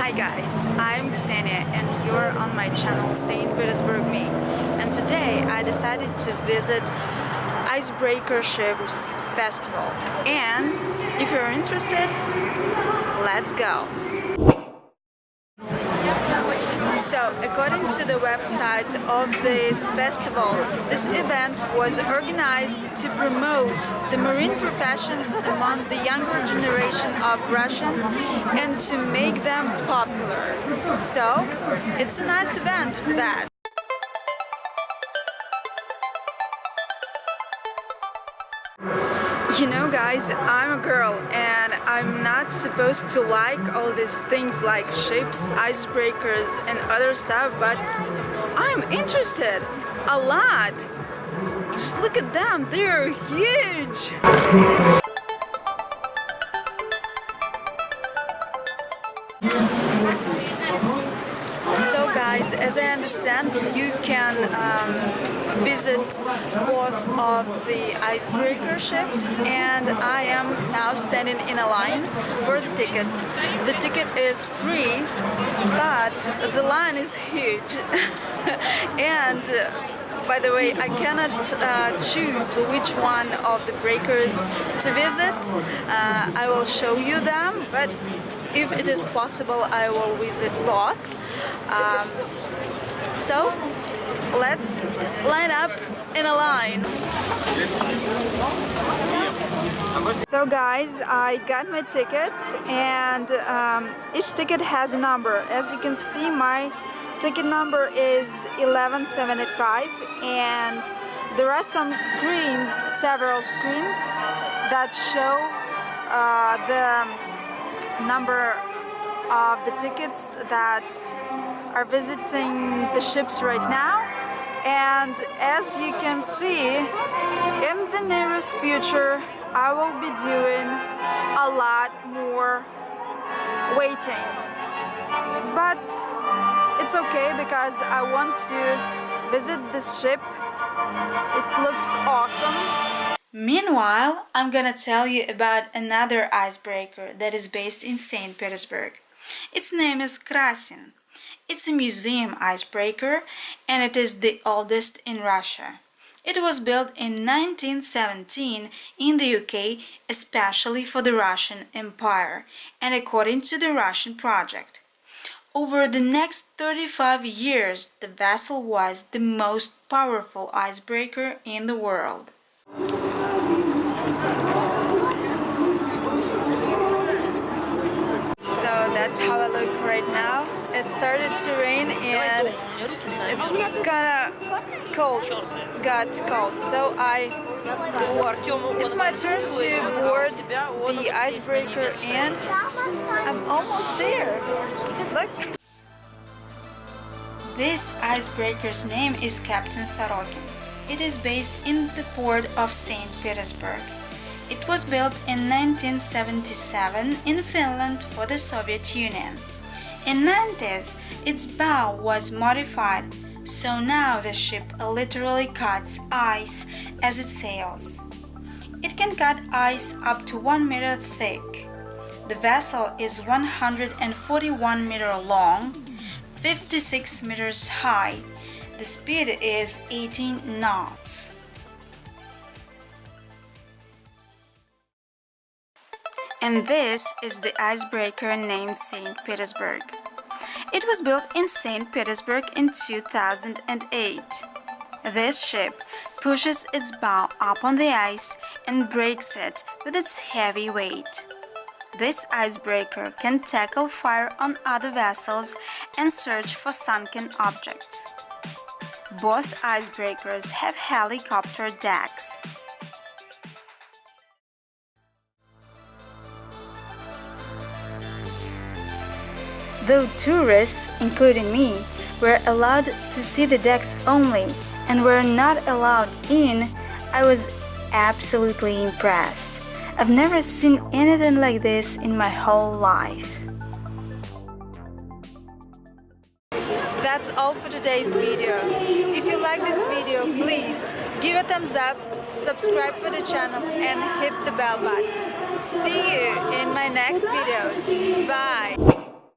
Hi guys, I'm Ksenia and you're on my channel St.Petersburg-me, and today I decided to visit Icebreaker Ships Festival, and if you're interested, let's go! So, according to the website of this festival, this event was organized to promote the marine professions among the younger generation of Russians and to make them popular. So, it's a nice event for that. You know guys, I'm a girl and I'm not supposed to like all these things like ships, icebreakers and other stuff, but I'm interested a lot. Just look at them, they're huge! So guys, as I understand, you can visit both of the icebreaker ships, and I am now standing in a line for the ticket. The ticket is free, but the line is huge. And by the way, I cannot choose which one of the breakers to visit. I will show you them, but if it is possible, I will visit both. So let's line up in a line. So guys, I got my ticket, and each ticket has a number. As you can see, my ticket number is 1175, and there are some screens, several screens that show the number of the tickets that are visiting the ships right now. And as you can see, in the nearest future I will be doing a lot more waiting, but it's okay because I want to visit this ship. It looks awesome. Meanwhile, I'm gonna tell you about another icebreaker that is based in St. Petersburg. Its name is Krassin. It's a museum icebreaker, and it is the oldest in Russia. It was built in 1917 in the UK, especially for the Russian Empire, and according to the Russian project. Over the next 35 years, the vessel was the most powerful icebreaker in the world. That's how I look right now. It started to rain and it's kinda cold, got cold. So it's my turn to board the icebreaker and I'm almost there. Look. This icebreaker's name is Captain Sorokin. It is based in the port of St. Petersburg. It was built in 1977 in Finland for the Soviet Union. In the 90s, its bow was modified, so now the ship literally cuts ice as it sails. It can cut ice up to 1 meter thick. The vessel is 141 meters long, 56 meters high. The speed is 18 knots. And this is the icebreaker named St. Petersburg. It was built in St. Petersburg in 2008. This ship pushes its bow up on the ice and breaks it with its heavy weight. This icebreaker can tackle fire on other vessels and search for sunken objects. Both icebreakers have helicopter decks. Though tourists, including me, were allowed to see the decks only and were not allowed in, I was absolutely impressed. I've never seen anything like this in my whole life. That's all for today's video. If you like this video, please give a thumbs up, subscribe for the channel and hit the bell button. See you in my next videos. Bye!